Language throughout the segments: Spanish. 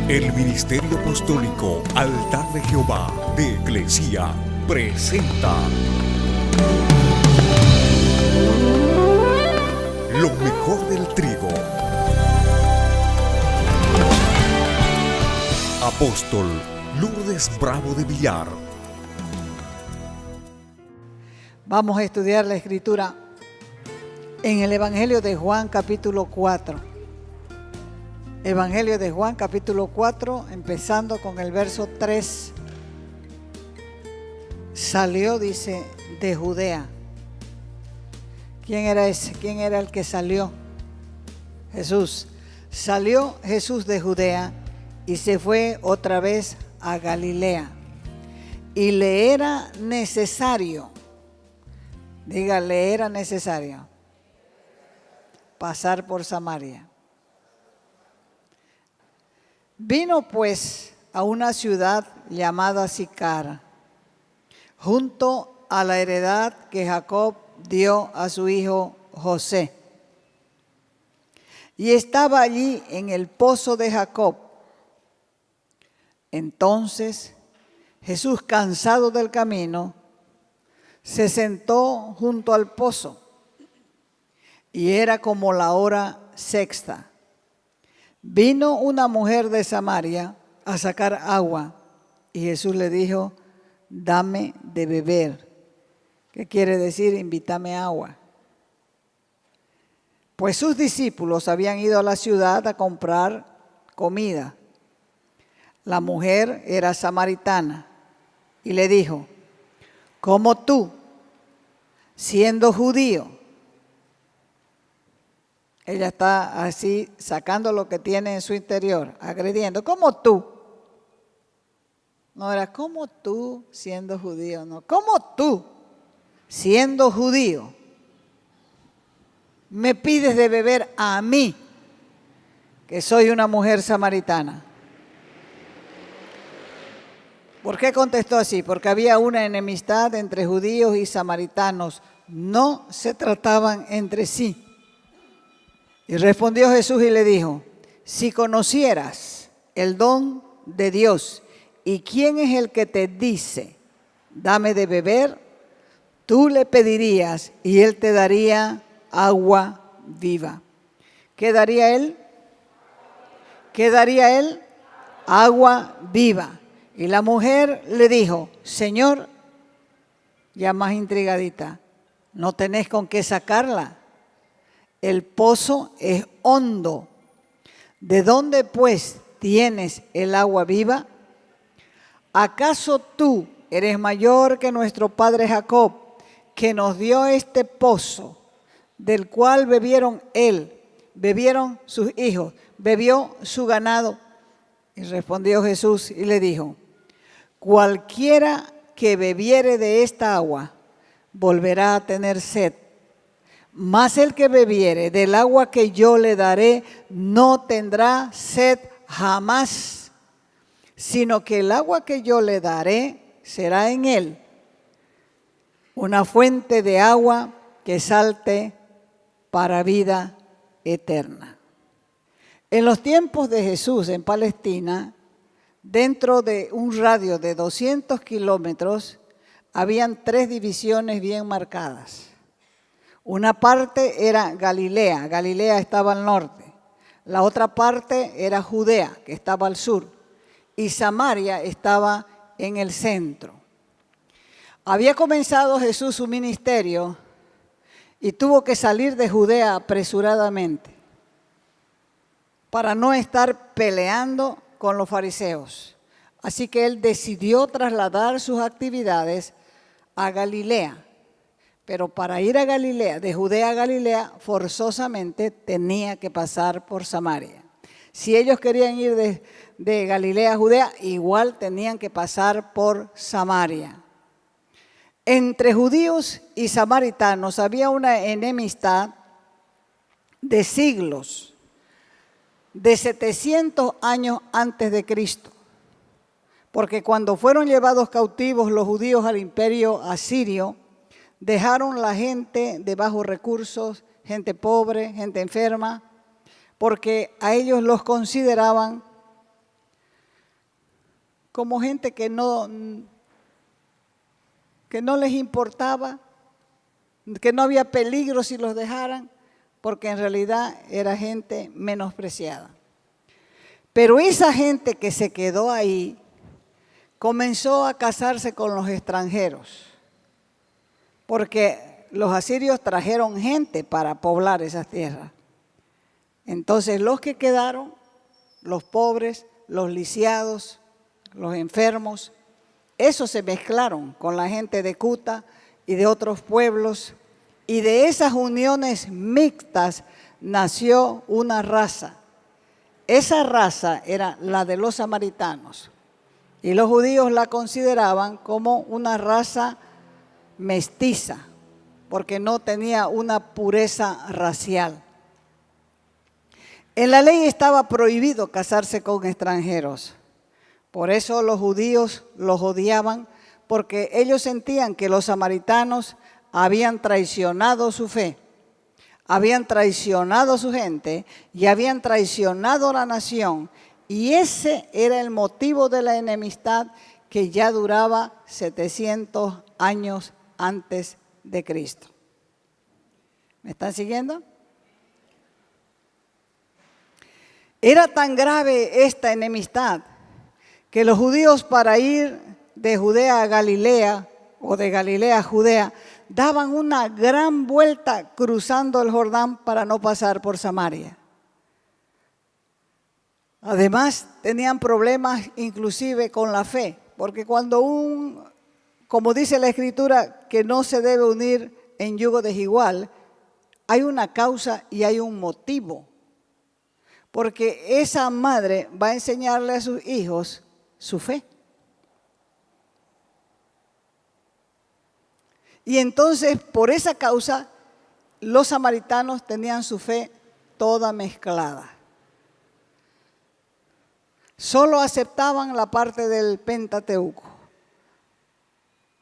El Ministerio Apostólico Altar de Jehová de Eclesia presenta lo mejor del trigo. Apóstol Lourdes Bravo de Villar. Vamos a estudiar la Escritura en el Evangelio de Juan capítulo 4. Evangelio de Juan capítulo 4, empezando con el verso 3. Salió, dice, de Judea. ¿Quién era ese? ¿Quién era el que salió? Jesús. Salió Jesús de Judea y se fue otra vez a Galilea. Y le era necesario, diga, le era necesario pasar por Samaria. Vino pues a una ciudad llamada Sicar, junto a la heredad que Jacob dio a su hijo José. Y estaba allí en el pozo de Jacob. Entonces Jesús, cansado del camino, se sentó junto al pozo, y era como la hora sexta. Vino una mujer de Samaria a sacar agua, y Jesús le dijo: dame de beber. ¿Qué quiere decir? Invítame agua. Pues sus discípulos habían ido a la ciudad a comprar comida. La mujer era samaritana y le dijo: ¿cómo tú, siendo judío? Ella está así sacando lo que tiene en su interior, agrediendo. ¿Cómo tú? No era ¿cómo tú siendo judío? No, ¿cómo tú siendo judío me pides de beber a mí, que soy una mujer samaritana? ¿Por qué contestó así? Porque había una enemistad entre judíos y samaritanos. No se trataban entre sí. Y respondió Jesús y le dijo: si conocieras el don de Dios y quién es el que te dice, dame de beber, tú le pedirías y él te daría agua viva. ¿Qué daría él? ¿Qué daría él? Agua viva. Y la mujer le dijo: Señor, ya más intrigadita, no tenés con qué sacarla. El pozo es hondo. ¿De dónde pues tienes el agua viva? ¿Acaso tú eres mayor que nuestro padre Jacob, que nos dio este pozo, del cual bebieron él, bebieron sus hijos, bebió su ganado? Y respondió Jesús y le dijo: cualquiera que bebiere de esta agua volverá a tener sed. Mas el que bebiere del agua que yo le daré no tendrá sed jamás, sino que el agua que yo le daré será en él una fuente de agua que salte para vida eterna. En los tiempos de Jesús en Palestina, dentro de un radio de 200 kilómetros, habían 3 divisiones bien marcadas. Una parte era Galilea, Galilea estaba al norte. La otra parte era Judea, que estaba al sur. Y Samaria estaba en el centro. Había comenzado Jesús su ministerio y tuvo que salir de Judea apresuradamente para no estar peleando con los fariseos. Así que él decidió trasladar sus actividades a Galilea. Pero para ir a Galilea, de Judea a Galilea, forzosamente tenía que pasar por Samaria. Si ellos querían ir de Galilea a Judea, igual tenían que pasar por Samaria. Entre judíos y samaritanos había una enemistad de siglos, de 700 años antes de Cristo. Porque cuando fueron llevados cautivos los judíos al imperio asirio, dejaron la gente de bajos recursos, gente pobre, gente enferma, porque a ellos los consideraban como gente que no les importaba, que no había peligro si los dejaran, porque en realidad era gente menospreciada. Pero esa gente que se quedó ahí comenzó a casarse con los extranjeros, porque los asirios trajeron gente para poblar esas tierras. Entonces los que quedaron, los pobres, los lisiados, los enfermos, esos se mezclaron con la gente de Cuta y de otros pueblos, y de esas uniones mixtas nació una raza. Esa raza era la de los samaritanos, y los judíos la consideraban como una raza mestiza, porque no tenía una pureza racial. En la ley estaba prohibido casarse con extranjeros. Por eso los judíos los odiaban, porque ellos sentían que los samaritanos habían traicionado su fe, habían traicionado a su gente y habían traicionado a la nación. Y ese era el motivo de la enemistad que ya duraba 700 años antes de Cristo. ¿Me están siguiendo? Era tan grave esta enemistad que los judíos, para ir de Judea a Galilea o de Galilea a Judea, daban una gran vuelta cruzando el Jordán para no pasar por Samaria. Además, tenían problemas inclusive con la fe, porque cuando como dice la Escritura, que no se debe unir en yugo desigual, hay una causa y hay un motivo. Porque esa madre va a enseñarle a sus hijos su fe. Y entonces, por esa causa, los samaritanos tenían su fe toda mezclada. Solo aceptaban la parte del Pentateuco,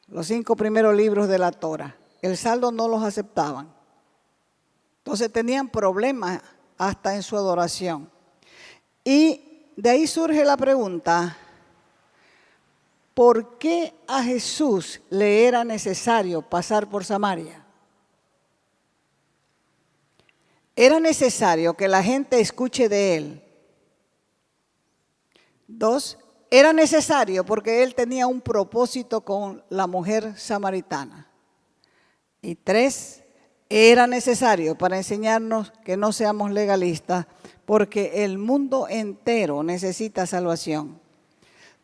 los 5 primeros libros de la Torá. El saldo no los aceptaban. Entonces tenían problemas hasta en su adoración. Y de ahí surge la pregunta: ¿por qué a Jesús le era necesario pasar por Samaria? Era necesario que la gente escuche de él. 2, era necesario porque él tenía un propósito con la mujer samaritana. Y 3, era necesario para enseñarnos que no seamos legalistas, porque el mundo entero necesita salvación.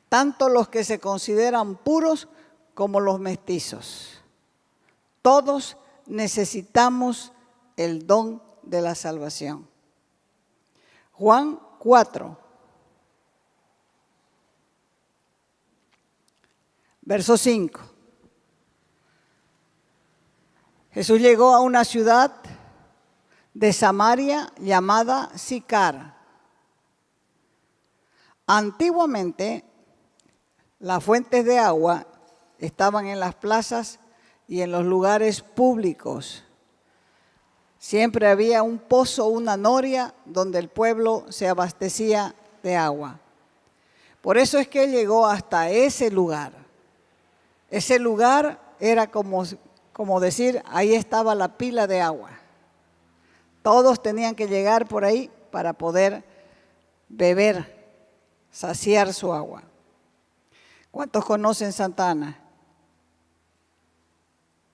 Tanto los que se consideran puros como los mestizos. Todos necesitamos el don de la salvación. Juan 4, verso 5. Jesús llegó a una ciudad de Samaria llamada Sicar. Antiguamente, las fuentes de agua estaban en las plazas y en los lugares públicos. Siempre había un pozo, una noria, donde el pueblo se abastecía de agua. Por eso es que él llegó hasta ese lugar. Ese lugar era como decir, ahí estaba la pila de agua. Todos tenían que llegar por ahí para poder beber, saciar su agua. ¿Cuántos conocen Santa Ana?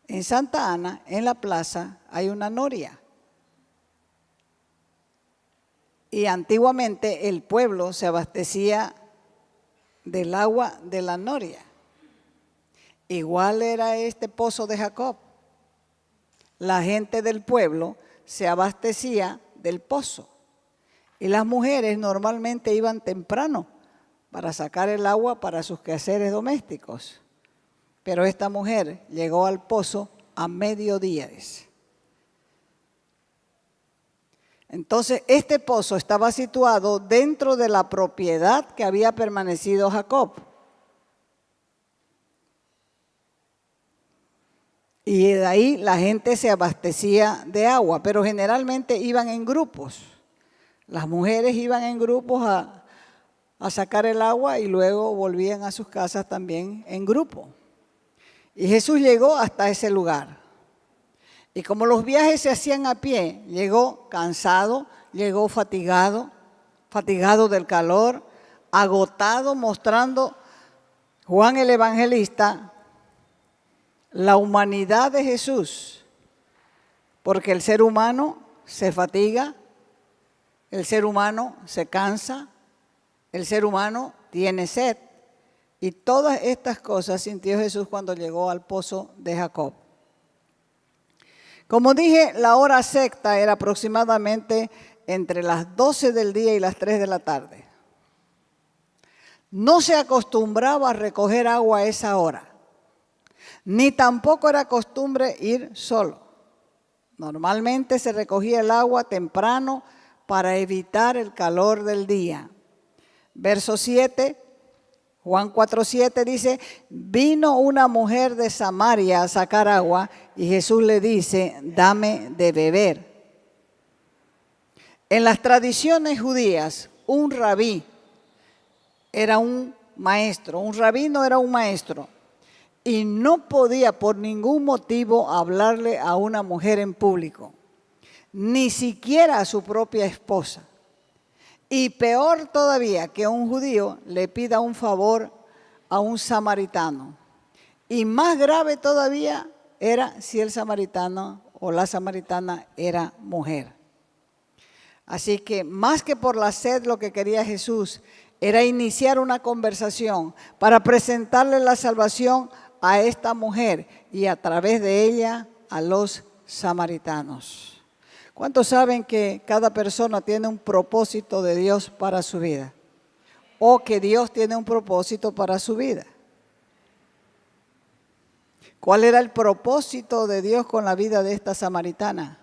En Santa Ana, en la plaza, hay una noria. Y antiguamente el pueblo se abastecía del agua de la noria. Igual era este pozo de Jacob. La gente del pueblo se abastecía del pozo. Y las mujeres normalmente iban temprano para sacar el agua para sus quehaceres domésticos. Pero esta mujer llegó al pozo a mediodía. Entonces, este pozo estaba situado dentro de la propiedad que había permanecido Jacob. Y de ahí la gente se abastecía de agua, pero generalmente iban en grupos. Las mujeres iban en grupos a sacar el agua y luego volvían a sus casas también en grupo. Y Jesús llegó hasta ese lugar. Y como los viajes se hacían a pie, llegó cansado, llegó fatigado del calor, agotado, mostrando Juan el Evangelista la humanidad de Jesús, porque el ser humano se fatiga, el ser humano se cansa, el ser humano tiene sed. Y todas estas cosas sintió Jesús cuando llegó al pozo de Jacob. Como dije, la hora sexta era aproximadamente entre las 12 del día y las 3 de la tarde. No se acostumbraba a recoger agua a esa hora, ni tampoco era costumbre ir solo. Normalmente se recogía el agua temprano para evitar el calor del día. Verso 7, Juan 4:7 dice, vino una mujer de Samaria a sacar agua y Jesús le dice, dame de beber. En las tradiciones judías, un rabí era un maestro, un rabino era un maestro y no podía por ningún motivo hablarle a una mujer en público, ni siquiera a su propia esposa. Y peor todavía que un judío le pida un favor a un samaritano. Y más grave todavía era si el samaritano o la samaritana era mujer. Así que más que por la sed, lo que quería Jesús era iniciar una conversación para presentarle la salvación a esta mujer y a través de ella a los samaritanos. ¿Cuántos saben que cada persona tiene un propósito de Dios para su vida? O que Dios tiene un propósito para su vida. ¿Cuál era el propósito de Dios con la vida de esta samaritana?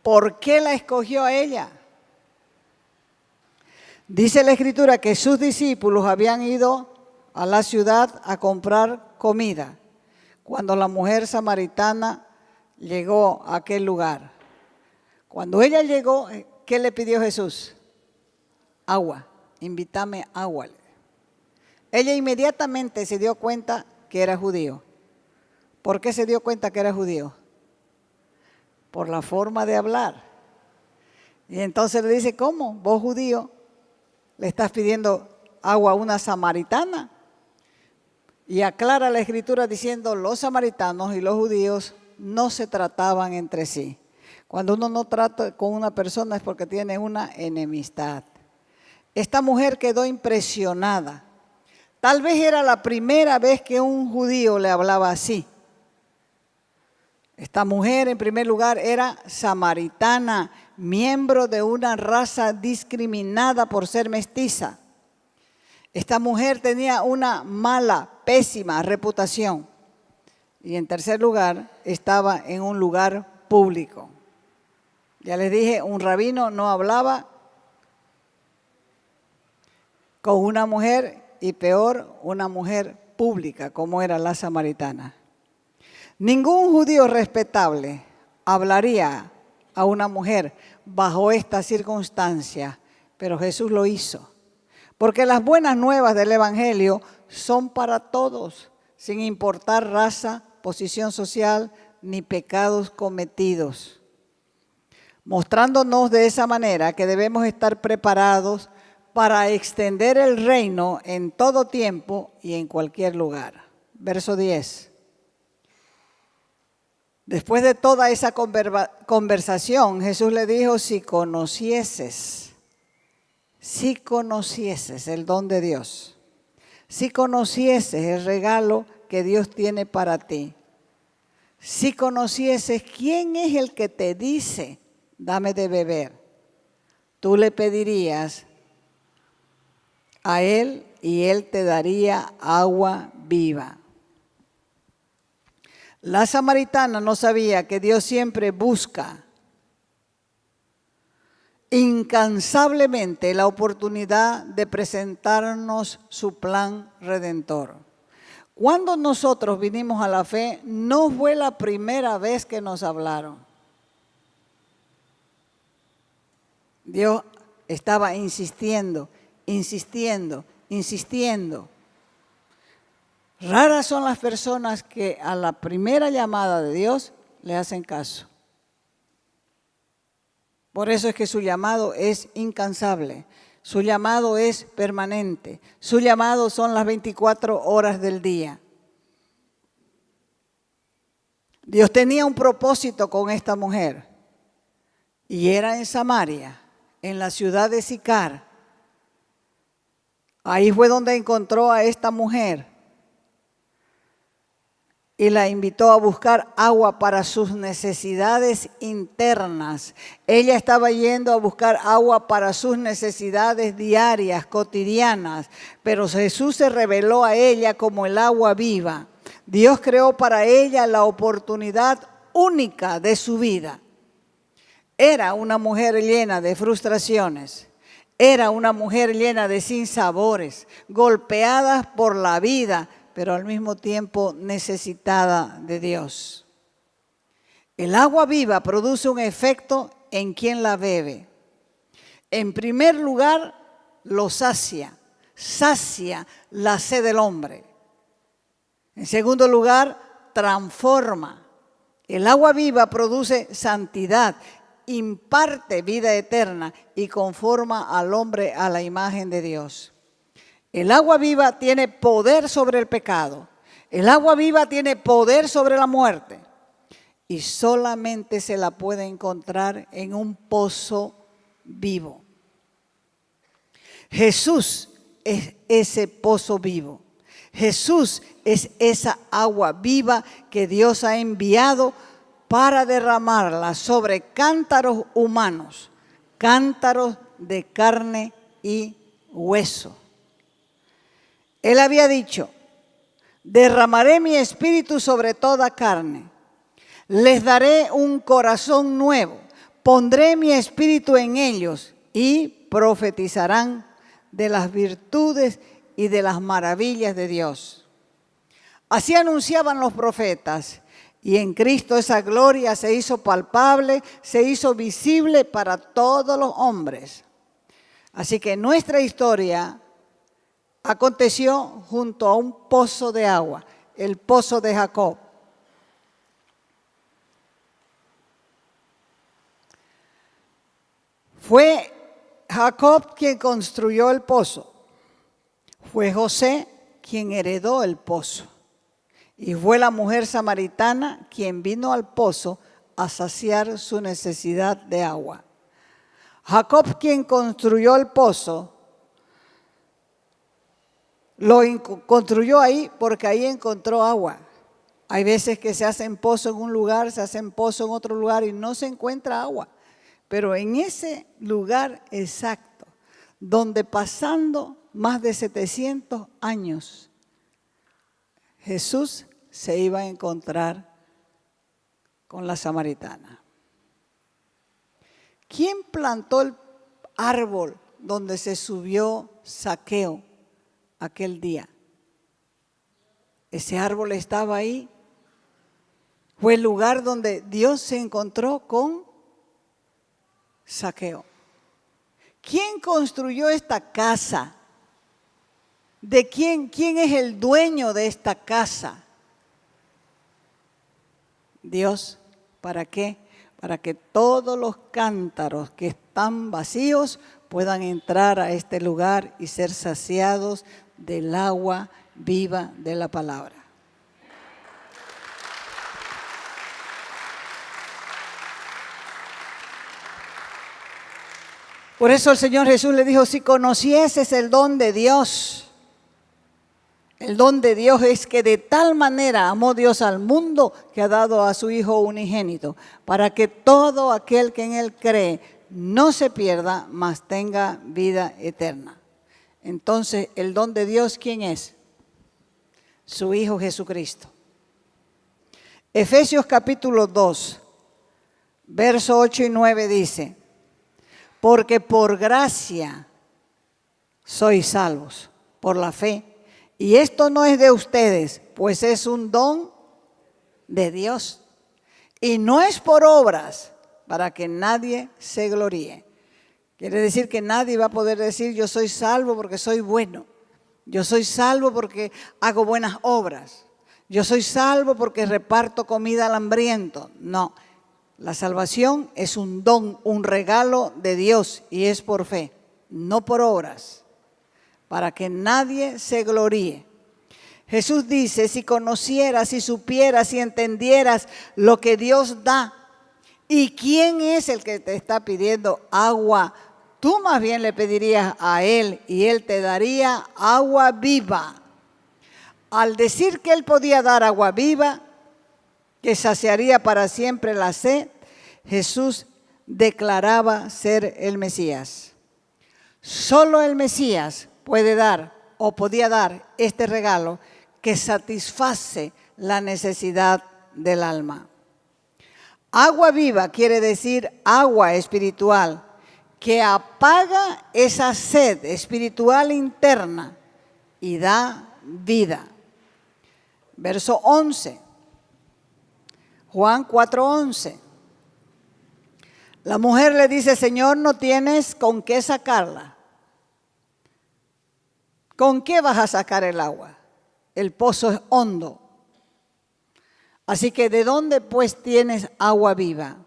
¿Por qué la escogió a ella? Dice la Escritura que sus discípulos habían ido a la ciudad a comprar comida cuando la mujer samaritana llegó a aquel lugar. Cuando ella llegó, ¿qué le pidió Jesús? Agua, invítame agua. Ella inmediatamente se dio cuenta que era judío. ¿Por qué se dio cuenta que era judío? Por la forma de hablar. Y entonces le dice, ¿cómo? Vos judío le estás pidiendo agua a una samaritana. Y aclara la Escritura diciendo, los samaritanos y los judíos no se trataban entre sí. Cuando uno no trata con una persona es porque tiene una enemistad. Esta mujer quedó impresionada. Tal vez era la primera vez que un judío le hablaba así. Esta mujer, en primer lugar, era samaritana, miembro de una raza discriminada por ser mestiza. Esta mujer tenía una mala, pésima reputación. Y en tercer lugar, estaba en un lugar público. Ya les dije, un rabino no hablaba con una mujer y peor, una mujer pública como era la samaritana. Ningún judío respetable hablaría a una mujer bajo esta circunstancia, pero Jesús lo hizo. Porque las buenas nuevas del Evangelio son para todos, sin importar raza, posición social ni pecados cometidos. Mostrándonos de esa manera que debemos estar preparados para extender el reino en todo tiempo y en cualquier lugar. Verso 10. Después de toda esa conversación, Jesús le dijo, si conocieses el don de Dios, si conocieses el regalo que Dios tiene para ti, si conocieses quién es el que te dice, dame de beber, tú le pedirías a Él y Él te daría agua viva. La samaritana no sabía que Dios siempre busca incansablemente la oportunidad de presentarnos su plan redentor. Cuando nosotros vinimos a la fe, no fue la primera vez que nos hablaron. Dios estaba insistiendo, insistiendo, insistiendo. Raras son las personas que a la primera llamada de Dios le hacen caso. Por eso es que su llamado es incansable, su llamado es permanente, su llamado son las 24 horas del día. Dios tenía un propósito con esta mujer y era en Samaria, en la ciudad de Sicar. Ahí fue donde encontró a esta mujer y la invitó a buscar agua para sus necesidades internas. Ella estaba yendo a buscar agua para sus necesidades diarias, cotidianas, pero Jesús se reveló a ella como el agua viva. Dios creó para ella la oportunidad única de su vida. Era una mujer llena de frustraciones. Era una mujer llena de sinsabores, golpeada por la vida, pero al mismo tiempo necesitada de Dios. El agua viva produce un efecto en quien la bebe. En primer lugar, lo sacia la sed del hombre. En segundo lugar, transforma. El agua viva produce santidad, imparte vida eterna y conforma al hombre a la imagen de Dios. El agua viva tiene poder sobre el pecado. El agua viva tiene poder sobre la muerte. Y solamente se la puede encontrar en un pozo vivo. Jesús es ese pozo vivo. Jesús es esa agua viva que Dios ha enviado para derramarla sobre cántaros humanos, cántaros de carne y hueso. Él había dicho, derramaré mi espíritu sobre toda carne, les daré un corazón nuevo, pondré mi espíritu en ellos y profetizarán de las virtudes y de las maravillas de Dios. Así anunciaban los profetas, y en Cristo esa gloria se hizo palpable, se hizo visible para todos los hombres. Así que nuestra historia aconteció junto a un pozo de agua, el pozo de Jacob. Fue Jacob quien construyó el pozo. Fue José quien heredó el pozo. Y fue la mujer samaritana quien vino al pozo a saciar su necesidad de agua. Jacob quien construyó el pozo, lo construyó ahí porque ahí encontró agua. Hay veces que se hacen pozo en un lugar, se hacen pozo en otro lugar y no se encuentra agua. Pero en ese lugar exacto, donde pasando más de 700 años, Jesús se iba a encontrar con la samaritana. ¿Quién plantó el árbol donde se subió Zaqueo aquel día? Ese árbol estaba ahí. Fue el lugar donde Dios se encontró con Zaqueo. ¿Quién construyó esta casa? ¿De quién es el dueño de esta casa? Dios. ¿Para qué? Para que todos los cántaros que están vacíos puedan entrar a este lugar y ser saciados del agua viva de la palabra. Por eso el Señor Jesús le dijo, si conocieses el don de Dios, el don de Dios es que de tal manera amó Dios al mundo que ha dado a su Hijo unigénito, para que todo aquel que en Él cree no se pierda, mas tenga vida eterna. Entonces, el don de Dios, ¿quién es? Su Hijo Jesucristo. Efesios capítulo 2, verso 8 y 9 dice, porque por gracia sois salvos, por la fe. Y esto no es de ustedes, pues es un don de Dios. Y no es por obras, para que nadie se gloríe. Quiere decir que nadie va a poder decir yo soy salvo porque soy bueno. Yo soy salvo porque hago buenas obras. Yo soy salvo porque reparto comida al hambriento. No, la salvación es un don, un regalo de Dios y es por fe, no por obras, para que nadie se gloríe. Jesús dice, si conocieras, si supieras, si entendieras lo que Dios da y quién es el que te está pidiendo agua, tú más bien le pedirías a Él y Él te daría agua viva. Al decir que Él podía dar agua viva, que saciaría para siempre la sed, Jesús declaraba ser el Mesías. Solo el Mesías puede dar o podía dar este regalo que satisface la necesidad del alma. Agua viva quiere decir agua espiritual que apaga esa sed espiritual interna y da vida. Verso 11, Juan 4:11. La mujer le dice, Señor, no tienes con qué sacarla. ¿Con qué vas a sacar el agua? El pozo es hondo. Así que ¿de dónde pues tienes agua viva?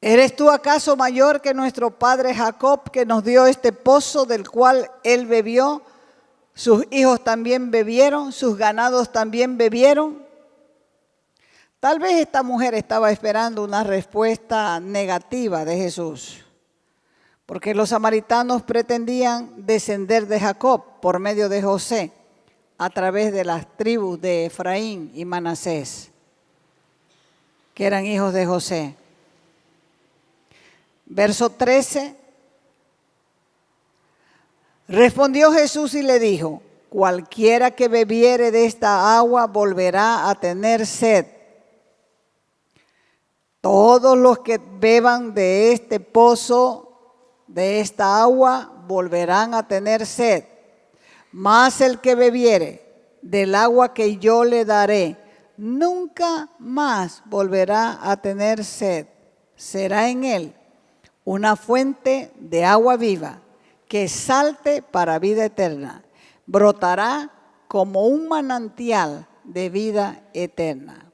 ¿Eres tú acaso mayor que nuestro padre Jacob, que nos dio este pozo del cual él bebió? Sus hijos también bebieron, sus ganados también bebieron. Tal vez esta mujer estaba esperando una respuesta negativa de Jesús, porque los samaritanos pretendían descender de Jacob por medio de José, a través de las tribus de Efraín y Manasés, que eran hijos de José. Verso 13. Respondió Jesús y le dijo, cualquiera que bebiere de esta agua volverá a tener sed. Todos los que beban de este pozo, de esta agua, volverán a tener sed. Mas el que bebiere del agua que yo le daré, nunca más volverá a tener sed. Será en él una fuente de agua viva que salte para vida eterna. Brotará como un manantial de vida eterna.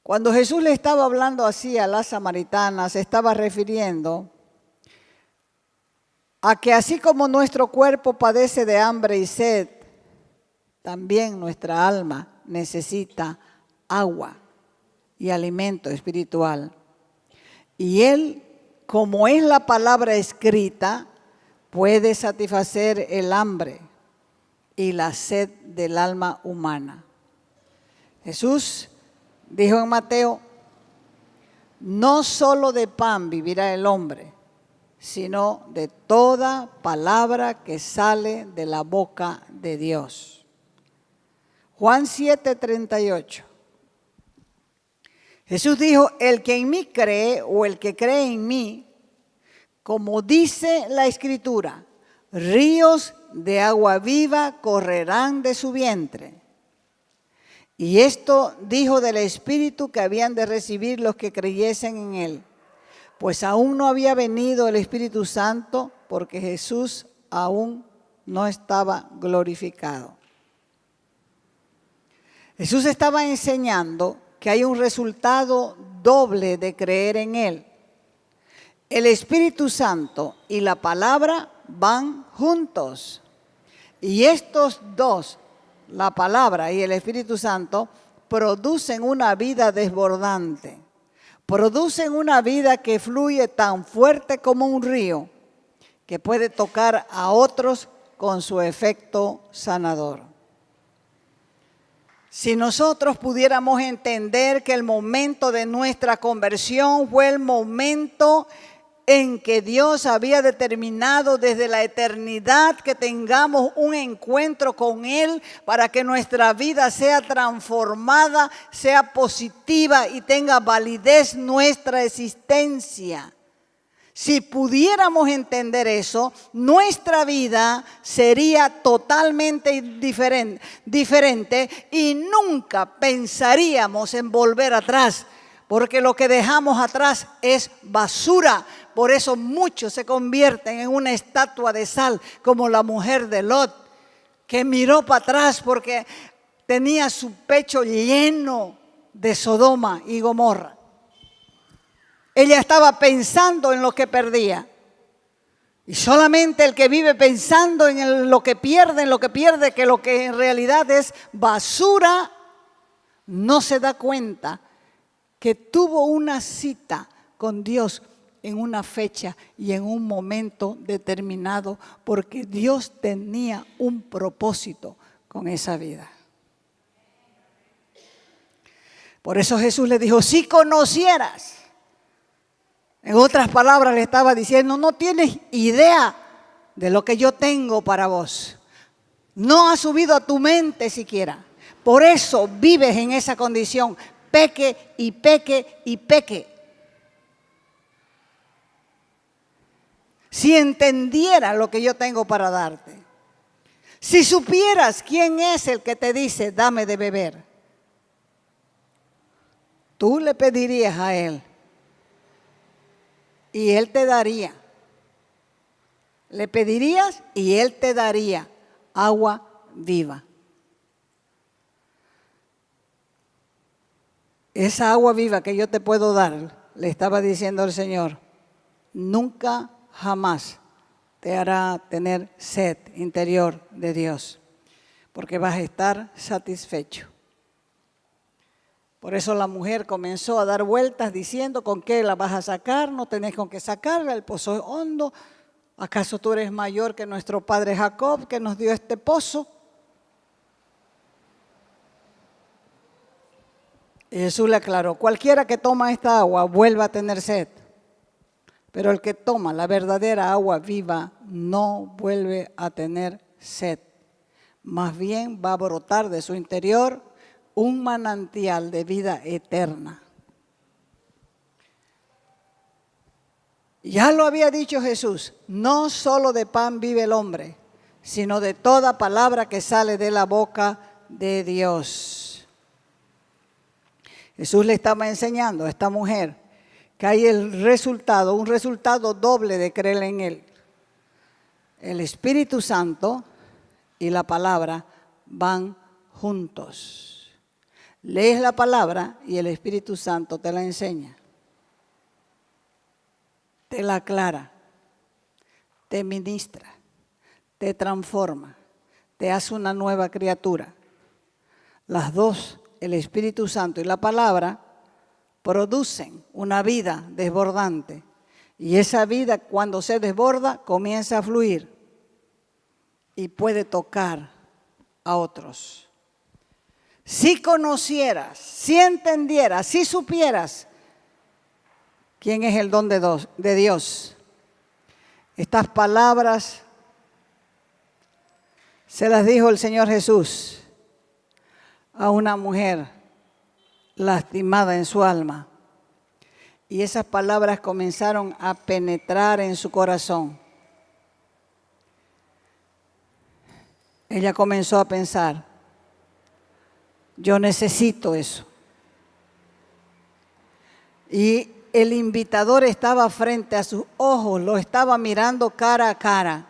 Cuando Jesús le estaba hablando así a las samaritanas, se estaba refiriendo a que así como nuestro cuerpo padece de hambre y sed, también nuestra alma necesita agua y alimento espiritual. Y Él, como es la palabra escrita, puede satisfacer el hambre y la sed del alma humana. Jesús dijo en Mateo, no solo de pan vivirá el hombre, sino de toda palabra que sale de la boca de Dios. Juan 7:38. Jesús dijo, el que en mí cree o el que cree en mí, como dice la Escritura, ríos de agua viva correrán de su vientre. Y esto dijo del Espíritu que habían de recibir los que creyesen en Él, pues aún no había venido el Espíritu Santo porque Jesús aún no estaba glorificado. Jesús estaba enseñando que hay un resultado doble de creer en Él. El Espíritu Santo y la palabra van juntos. Y estos dos, la palabra y el Espíritu Santo, producen una vida desbordante. Producen una vida que fluye tan fuerte como un río, que puede tocar a otros con su efecto sanador. Si nosotros pudiéramos entender que el momento de nuestra conversión fue el momento en que Dios había determinado desde la eternidad que tengamos un encuentro con Él para que nuestra vida sea transformada, sea positiva y tenga validez nuestra existencia. Si pudiéramos entender eso, nuestra vida sería totalmente diferente y nunca pensaríamos en volver atrás, porque lo que dejamos atrás es basura. Por eso muchos se convierten en una estatua de sal, como la mujer de Lot, que miró para atrás porque tenía su pecho lleno de Sodoma y Gomorra. Ella estaba pensando en lo que perdía. Y solamente el que vive pensando en lo que pierde, que lo que en realidad es basura, no se da cuenta que tuvo una cita con Dios en una fecha y en un momento determinado, porque Dios tenía un propósito con esa vida. Por eso Jesús le dijo, si conocieras. En otras palabras le estaba diciendo, no tienes idea de lo que yo tengo para vos. No ha subido a tu mente siquiera. Por eso vives en esa condición. Peque y peque y peque. Si entendieras lo que yo tengo para darte. Si supieras quién es el que te dice, dame de beber. Tú le pedirías a Él. Y Él te daría. Le pedirías y Él te daría agua viva. Esa agua viva que yo te puedo dar, le estaba diciendo el Señor, nunca jamás te hará tener sed interior de Dios, porque vas a estar satisfecho. Por eso la mujer comenzó a dar vueltas diciendo, ¿con qué la vas a sacar? No tenés con qué sacarla, el pozo es hondo. ¿Acaso tú eres mayor que nuestro padre Jacob, que nos dio este pozo? Y Jesús le aclaró, cualquiera que toma esta agua vuelve a tener sed, pero el que toma la verdadera agua viva no vuelve a tener sed. Más bien va a brotar de su interior un manantial de vida eterna. Ya lo había dicho Jesús, no solo de pan vive el hombre, sino de toda palabra que sale de la boca de Dios. Jesús le estaba enseñando a esta mujer que hay un resultado doble de creer en Él. El Espíritu Santo y la palabra van juntos. Lees la palabra y el Espíritu Santo te la enseña, te la aclara, te ministra, te transforma, te hace una nueva criatura. Las dos, el Espíritu Santo y la palabra, producen una vida desbordante. Y esa vida, cuando se desborda, comienza a fluir y puede tocar a otros. Si conocieras, si entendieras, si supieras quién es el don de Dios. Estas palabras se las dijo el Señor Jesús a una mujer lastimada en su alma. Y esas palabras comenzaron a penetrar en su corazón. Ella comenzó a pensar, yo necesito eso. Y el invitador estaba frente a sus ojos, lo estaba mirando cara a cara.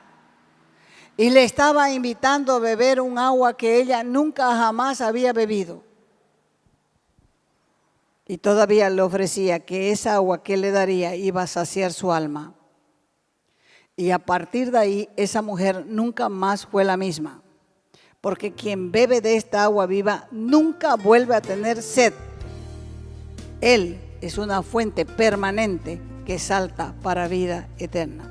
Y le estaba invitando a beber un agua que ella nunca jamás había bebido. Y todavía le ofrecía que esa agua que le daría iba a saciar su alma. Y a partir de ahí, esa mujer nunca más fue la misma. Porque quien bebe de esta agua viva nunca vuelve a tener sed. Él es una fuente permanente que salta para vida eterna.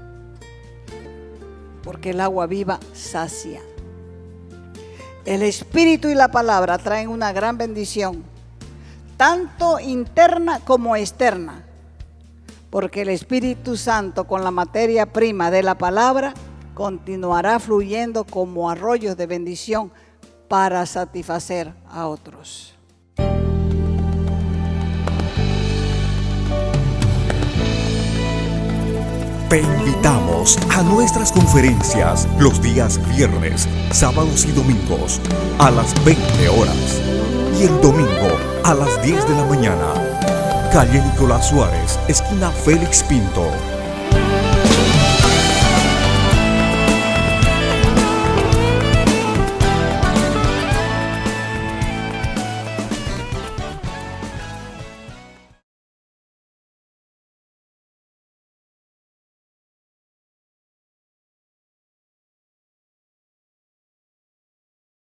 Porque el agua viva sacia. El Espíritu y la palabra traen una gran bendición, tanto interna como externa. Porque el Espíritu Santo, con la materia prima de la palabra, continuará fluyendo como arroyos de bendición para satisfacer a otros. Te invitamos a nuestras conferencias los días viernes, sábados y domingos a las 20 horas y el domingo a las 10 de la mañana. calle Nicolás Suárez, esquina Félix Pinto,